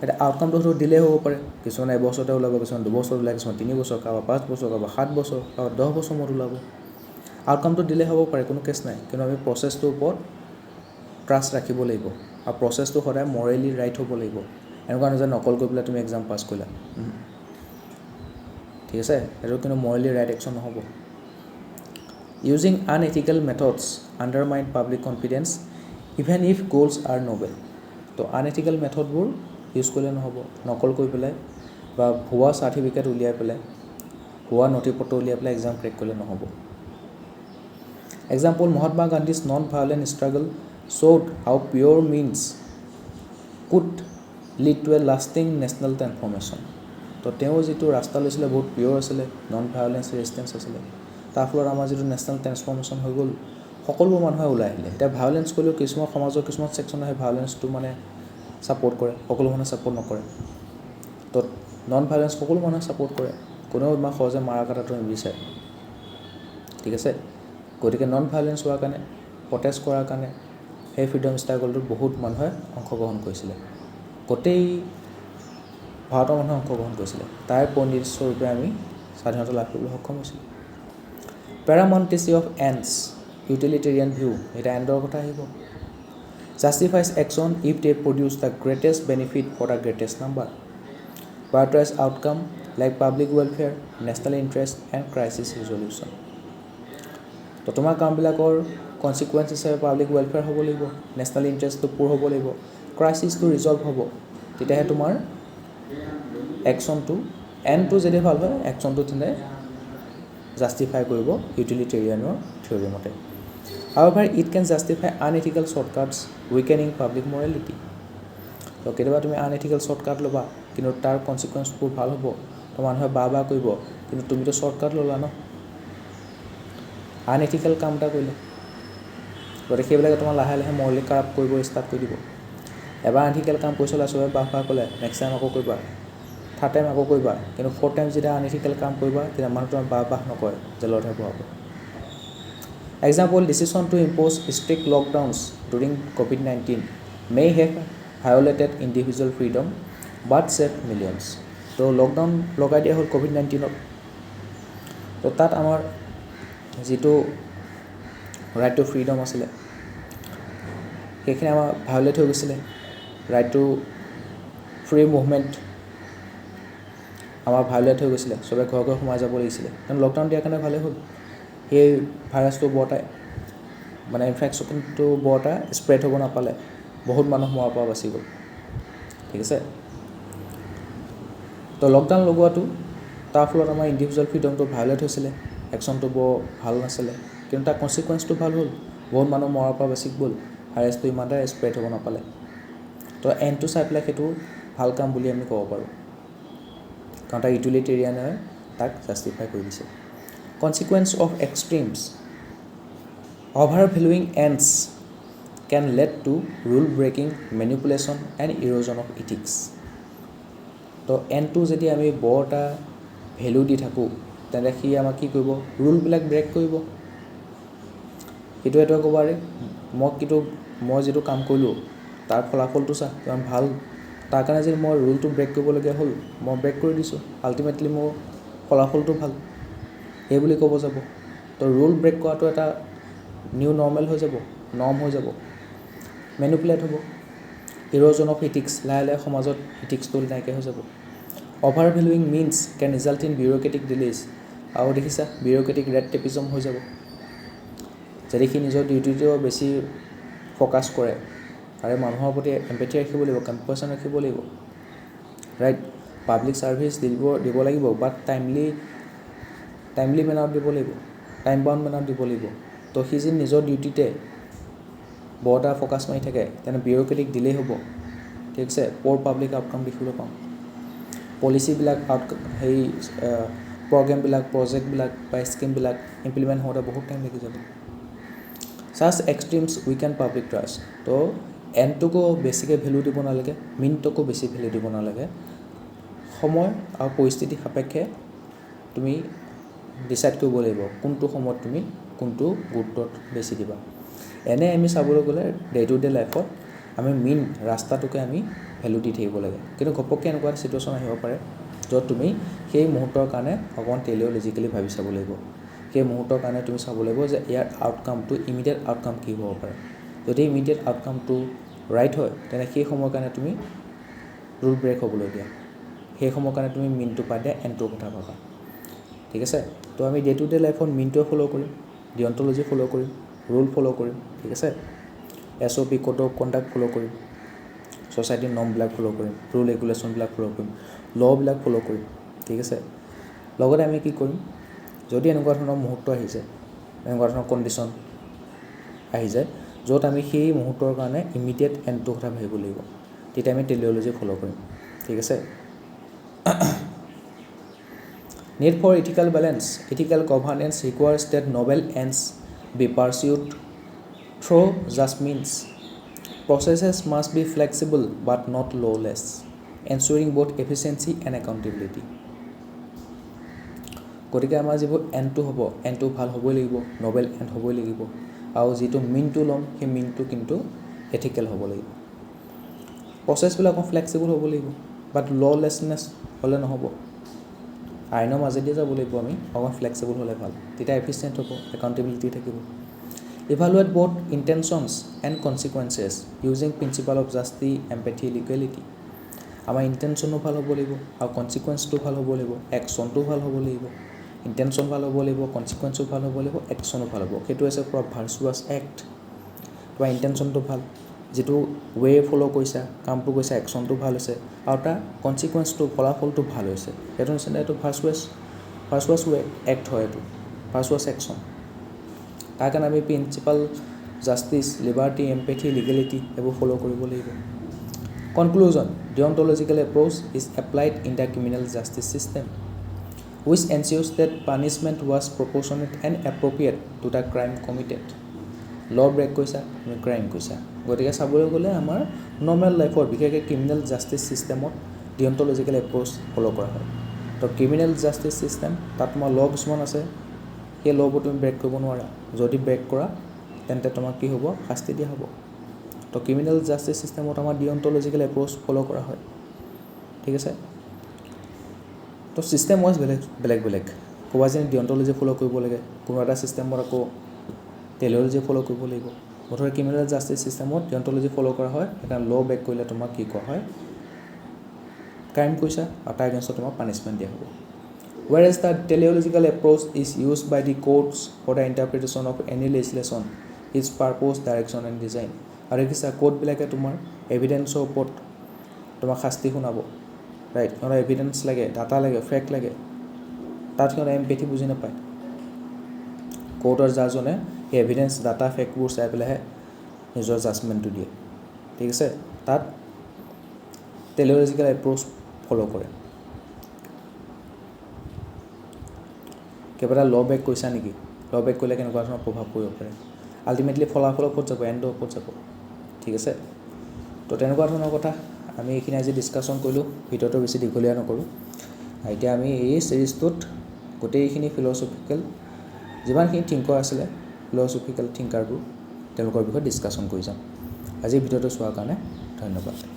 এটা আউটকামটো দিলে হ'ব পাৰে কিছুমান এবছৰতে ওলাব কিছুমান 2 বছৰ ওলায় কিছুমান 3 বছৰ কাৰোবাৰ 5 বছৰ কাৰোবাৰ 7 বছৰ কাৰোবাৰ 10 বছৰ মূৰত ওলাব আউটকামটো দিলে হ'ব পাৰে কোনো কেছ নাই কিন্তু আমি প্ৰচেছটোৰ ওপৰত ট্ৰাষ্ট ৰাখিব লাগিব আৰু প্ৰচেছটো সদায় মৰেলি ৰাইট হ'ব লাগিব এনেকুৱা নহয় যে নকল কৰি পেলাই তুমি এক্সাম পাছ কৰিলা ঠিক আছে এইটো কিন্তু মৰেলি ৰাইট একশ্যন নহ'ব using unethical methods undermine public confidence even if goals are noble তো আনএথিকেল মেথডবোৰ ইউজ কৰিলে নহ'ব নকল কৰি পেলাই বা ভুৱা চাৰ্টিফিকেট উলিয়াই পেলাই ভুৱা নথিপত্ৰ উলিয়াই পেলাই এক্সাম ক্ৰেক কৰিলে নহ'ব example Mahatma Gandhi's non violent struggle showed how pure means could lead to a lasting national transformation তো তেওঁ যিটো ৰাস্তা লৈছিলে বহুত পিয়'ৰ আছিলে নন ভায়োলেন্স ৰেজিষ্টেন্স আছিলে তাৰ ফলত আমাৰ যিটো নেশ্যনেল ট্ৰেন্সফৰ্মেশ্যন হৈ গ'ল সকলোবোৰ মানুহে ওলাই আহিলে এতিয়া ভায়োলেন্স কৰিলেও কিছুমান সমাজৰ কিছুমান ছেকশ্যন আহে ভায়োলেন্সটো মানে ছাপোৰ্ট কৰে সকলো মানুহে ছাপোৰ্ট নকৰে তো নন ভায়োলেন্স সকলো মানুহে ছাপোৰ্ট কৰে কোনেও ইমান সহজে মাৰা কটাটো নিবিচাৰে ঠিক আছে গতিকে নন ভায়োলেন্স হোৱাৰ কাৰণে প্ৰটেষ্ট কৰাৰ কাৰণে সেই ফ্ৰীডম ষ্ট্ৰাগলটোত বহুত মানুহে অংশগ্ৰহণ কৰিছিলে গোটেই ভাৰতৰ মানুহে অংশগ্ৰহণ কৰিছিলে তাৰ পৰিণতিস্বৰূপে আমি স্বাধীনতা লাভ কৰিবলৈ সক্ষম হৈছিলোঁ Paramountacy of ends utilitarian view এটা এণ্ডৰ কথা আহিব justifies action if they produce the greatest benefit for the greatest number prioritize outcome like public welfare national interest and crisis resolution তো তোমাৰ কামবিলাকৰ কনচিকুৱেঞ্চ হিচাপে পাব্লিক ৱেলফেয়াৰ হ'ব লাগিব নেশ্যনেল ইণ্টাৰেষ্টটো পূৰ হ'ব লাগিব ক্ৰাইচিছটো ৰিজল্ভ হ'ব তেতিয়াহে তোমাৰ একশ্যনটো এণ্ডটো যদি ভাল হয় একশ্যনটো তেনে জাষ্টিফাই কৰিব ইউটিলিটেৰিয়ানৰ থিয়ৰী মতে However, it can justify unethical shortcuts weakening public morality. তো কেতিয়াবা তুমি আনএথিকেল শ্বৰ্টকাট ল'বা কিন্তু তাৰ কনচিকুৱেঞ্চবোৰ ভাল হ'ব তো মানুহে বাহ কৰিব কিন্তু তুমিতো শ্বৰ্টকাট ল'লা ন আনএথিকেল কাম এটা কৰিলে গতিকে সেইবিলাকে তোমাৰ লাহে লাহে মৰলি কাৰাপ্ট কৰিব ষ্টাৰ্ট কৰি দিব এবাৰ আনএথিকেল কাম কৰিছিলা চবে বাহ ক'লে নেক্সট টাইম আকৌ কৰিবা থাৰ্ড টাইম আকৌ কৰিবা কিন্তু ফ'ৰ্থ টাইম যেতিয়া আনএথিকেল কাম কৰিবা তেতিয়া মানুহ তোমাৰ বাহ নকয় জেলতহে ভৰাব Example, decision to impose strict lockdowns during COVID-19 may have violated individual freedom but saved millions. So, lockdown লগাই দিয়া হ'ল COVID-19 তো তাত আমাৰ যিটো ৰাইট টু ফ্ৰীডম আছিলে সেইখিনি আমাৰ ভায়োলেট হৈ গৈছিলে ৰাইট টু ফ্ৰী মুভমেণ্ট আমাৰ ভায়োলেট হৈ গৈছিলে চবে ঘৰ সোমাই যাব লাগিছিলে কাৰণ লকডাউন দিয়াৰ কাৰণে ভালে হ'ল সেই ভাইৰাছটো বৰ্তাই মানে ইনফেকশ্যনটো বৰ্তাই স্প্ৰেড হ'ব নাপালে বহুত মানুহ মৰাৰ পৰা বাচি গ'ল ঠিক আছে তো লকডাউন লগোৱাটো তাৰ ফলত আমাৰ ইণ্ডিভিজুৱেল ফ্ৰীডমটো ভায়োলেট হৈছিলে একশ্যনটো বৰ ভাল নাছিলে কিন্তু তাৰ কনচিকুৱেঞ্চটো ভাল হ'ল বহুত মানুহ মৰাৰ পৰা বাচি গ'ল ভাইৰাছটো ইমান এটা স্প্ৰেড হ'ব নাপালে তো এণ্ডটো চাই পেলাই সেইটো ভাল কাম বুলি আমি ক'ব পাৰোঁ কাৰণ তাৰ ইউটিলিটেৰিয়ানে তাক জাষ্টিফাই কৰি দিছে Consequence of extremes overvaluing ends can lead to rule breaking, manipulation and erosion of ethics. তো এনটো যদি আমি বৰ এটা ভেলু দি থাকোঁ তেন্তে সি আমাক কি কৰিব ৰুলবিলাক ব্ৰেক কৰিব সেইটো ক'ব পাৰে মই যিটো কাম কৰিলোঁ তাৰ ফলাফলটো চা কিমান ভাল তাৰ কাৰণে যদি মই ৰুলটো ব্ৰেক কৰিবলগীয়া হ'ল মই ব্ৰেক কৰি দিছোঁ আল্টিমেটলি মোৰ ফলাফলটো ভাল এই বুলি ক'ব যাব তো ৰুল ব্ৰেক কৰাটো এটা নিউ নৰ্মেল হৈ যাব নৰ্ম হৈ যাব মেনিপুলেট হ'ব ইৰোজন অফ ইথিক্স লাহে লাহে সমাজত ইথিক্সটো নাইকিয়া হৈ যাব over valuing means can result in bureaucratic delays আৰু দেখিছা বিউৰ'ক্ৰেটিক ৰেড টেপিজম হৈ যাব যদি সি নিজৰ ডিউটিটো বেছি ফ'কাছ কৰে আৰু মানুহৰ প্ৰতি এম্পেথি ৰাখিব লাগিব কম্পেশ্যন ৰাখিব লাগিব ৰাইট পাব্লিক ছাৰ্ভিচ দিব লাগিব বাট টাইমলি মেনাৰত দিব লাগিব টাইম বাউণ্ড মেনাৰত দিব লাগিব তো সি যদি নিজৰ ডিউটিতে বৰ এটা ফ'কাছ মাৰি থাকে তেনে বিউৰ'ক্ৰেটিক ডিলে হ'ব ঠিক আছে প'ৰ পাব্লিক আউটকাম দেখিবলৈ পাওঁ পলিচিবিলাক সেই প্ৰগ্ৰেমবিলাক প্ৰজেক্টবিলাক বা স্কিমবিলাক ইমপ্লিমেণ্ট হওঁতে বহুত টাইম লাগি যাব ছাচ এক্সট্ৰিমছ উইকেন পাব্লিক ট্ৰাষ্ট তো এনটোকো বেছিকৈ ভেলু দিব নালাগে মিনটোকো বেছি ভেলু দিব নালাগে সময় আৰু পৰিস্থিতি সাপেক্ষে তুমি ডিচাইড কৰিব লাগিব কোনটো সময়ত তুমি কোনটো গুৰুত্বত বেছি দিবা এনে আমি চাবলৈ গ'লে ডে টু ডে লাইফত আমি মেইন ৰাস্তাটোকে আমি ভেলু দি থাকিব লাগে কিন্তু ঘপককৈ এনেকুৱা এটা ছিটুৱেশ্যন আহিব পাৰে য'ত তুমি সেই মুহূৰ্তৰ কাৰণে অকণমান টেলিঅ'লজিকেলি ভাবি চাব লাগিব সেই মুহূৰ্তৰ কাৰণে তুমি চাব লাগিব যে ইয়াৰ আউটকামটো ইমিডিয়েট আউটকাম কি হ'ব পাৰে যদি ইমিডিয়েট আউটকামটো ৰাইট হয় তেনে সেই সময়ৰ কাৰণে তুমি ৰুল ব্ৰেক হ'বলৈ দিয়া সেই সময়ৰ কাৰণে তুমি মিনটো পাই দিয়া এনটোৰ কথা ভাবা ঠিক আছে তো আমি ডে টু ডে লাইফত মিনটোৱে ফ'ল' কৰিম ডিঅন্ট'লজি ফ'ল' কৰিম ৰুল ফ'ল' কৰিম ঠিক আছে SOP code of conduct follow' কৰিম ছ'চাইটিৰ নৰ্মবিলাক ফ'ল' কৰিম ৰুল ৰেগুলেশ্যনবিলাক ফ'ল' কৰিম ল'বিলাক ফ'ল' কৰিম ঠিক আছে লগতে আমি কি কৰিম যদি এনেকুৱা ধৰণৰ মুহূৰ্ত আহি যায় এনেকুৱা ধৰণৰ কণ্ডিশ্যন আহি যায় য'ত আমি সেই মুহূৰ্তৰ কাৰণে ইমিডিয়েট এণ্ডটোৰ কথা ভাবিব লাগিব তেতিয়া আমি টেলিঅ'লজি ফ'ল' কৰিম ঠিক আছে Need for ethical balance. Ethical governance requires that noble ends be pursued through just means. Processes must be flexible but not lawless, ensuring both efficiency and accountability. গতিকে আমাৰ যিবোৰ এণ্ডটো হ'ব এণ্ডটো ভাল হ'বই লাগিব নবেল এণ্ড হ'বই লাগিব আৰু যিটো মিনটো ল'ম সেই মিনটো কিন্তু এথিকেল হ'ব লাগিব প্ৰচেছবিলাক অকণ ফ্লেক্সিবল হ'ব লাগিব বাট ললেছনেছ হ'লে নহ'ব আইনৰ মাজেদি যাব লাগিব আমি অকণ ফ্লেক্সিবল হ'লে ভাল তেতিয়া এফিচিয়েণ্ট হ'ব একাউণ্টেবিলিটি থাকিব evaluate both intentions and consequences using principle of justice empathy legality আমাৰ ইণ্টেনশ্যনো ভাল হ'ব লাগিব আৰু কনচিকুৱেঞ্চটো ভাল হ'ব লাগিব একশ্যনটো ভাল হ'ব লাগিব ইণ্টেনশ্যন ভাল হ'ব লাগিব কনচিকুৱেঞ্চো ভাল হ'ব লাগিব একশ্যনো ভাল হ'ব সেইটো হৈছে পুৰা ভাৰ্চুৱাছ এক্ট তোমাৰ ইণ্টেনশ্যনটো ভাল যিটো ৱে ফ'ল' কৰিছা কামটো কৰিছা একশ্যনটো ভাল হৈছে আৰু তাৰ কনচিকুৱেঞ্চটো ফলাফলটো ভাল হৈছে সেইটো নিচিনা এইটো ভাৰ্চুৱাছ ৱে এক্ট হয় এইটো ভাৰ্চুৱাছ একশ্যন তাৰ কাৰণে আমি principle justice liberty empathy legality এইবোৰ ফ'ল' কৰিব লাগিব conclusion deontological approach is applied in the criminal justice system which ensures that punishment was proportionate and appropriate to the crime committed. ল ব্ৰেক কৰিছা তুমি ক্ৰাইম কৰিছা গতিকে চাবলৈ গ'লে আমাৰ নৰ্মেল লাইফৰ বিশেষকৈ ক্ৰিমিনেল জাষ্টিছ ছিষ্টেমত ডিঅন্টলজিকেল এপ্ৰ'চ ফ'ল' কৰা হয় তো ক্ৰিমিনেল জাষ্টিছ ছিষ্টেম তাত তোমাৰ ল কিছুমান আছে সেই ল'বোৰ তুমি ব্ৰেক কৰিব নোৱাৰা যদি ব্ৰেক কৰা তেন্তে তোমাক কি হ'ব শাস্তি দিয়া হ'ব তো ক্ৰিমিনেল জাষ্টিছ ছিষ্টেমত আমাৰ ডিঅন্টলজিকেল এপ্ৰ'চ ফ'ল' কৰা হয় ঠিক আছে তো ছিষ্টেম ৱাইজ বেলেগ ক'ৰবাত যেনে ডিঅন্টলজি ফ'ল' কৰিব লাগে কোনো এটা ছিষ্টেমত আকৌ টেলিঅ'লজি ফ'ল' কৰিব লাগিব মুঠতে ক্ৰিমিনেল জাষ্টিছ ছিষ্টেমত ডিঅন্টলজি ফ'ল' কৰা হয় সেইকাৰণে ল' ব্ৰেক কৰিলে তোমাক কি কোৱা হয় ক্ৰাইম কৰিছা আৰু তাৰ এগেইনষ্টত তোমাক পানিছমেণ্ট দিয়া হ'ব whereas the teleological approach is used by the courts for the interpretation of any legislation its purpose direction and design আৰু দেখিছা কোৰ্টবিলাকে তোমাৰ এভিডেন্সৰ ওপৰত তোমাক শাস্তি শুনাব ৰাইট সিহঁতৰ এভিডেন্স লাগে ডাটা লাগে ফেক্ট লাগে তাত সিহঁতে এম্পেথি বুজি নাপায় কোৰ্টৰ জাজজনে সেই এভিডেন্স ডাটা ফেক্টবোৰ চাই পেলাইহে নিজৰ জাজমেণ্টটো দিয়ে ঠিক আছে তাত টেলিঅলজিকেল এপ্ৰ'চ ফ'ল' কৰে কিবা এটা ল ব্ৰেক কৰিছা নেকি ল ব্ৰেক কৰিলে কেনেকুৱা ধৰণৰ প্ৰভাৱ পৰিব পাৰে আল্টিমেটলি ফলাফলৰ ওপৰত যাব এণ্ডৰ ওপৰত যাব ঠিক আছে তো তেনেকুৱা ধৰণৰ কথা আমি এইখিনি আজি ডিছকাশ্যন কৰিলোঁ ভিডিঅ'টো বেছি দীঘলীয়া নকৰোঁ এতিয়া আমি এই ছিৰিজটোত গোটেইখিনি ফিল'চফিকেল যিমানখিনি থিংকাৰ আছিলে ফিল'চফিকেল থিংকাৰবোৰ তেওঁলোকৰ বিষয়ে ডিছকাশ্যন কৰি যাম আজিৰ ভিডিঅ'টো চোৱাৰ কাৰণে ধন্যবাদ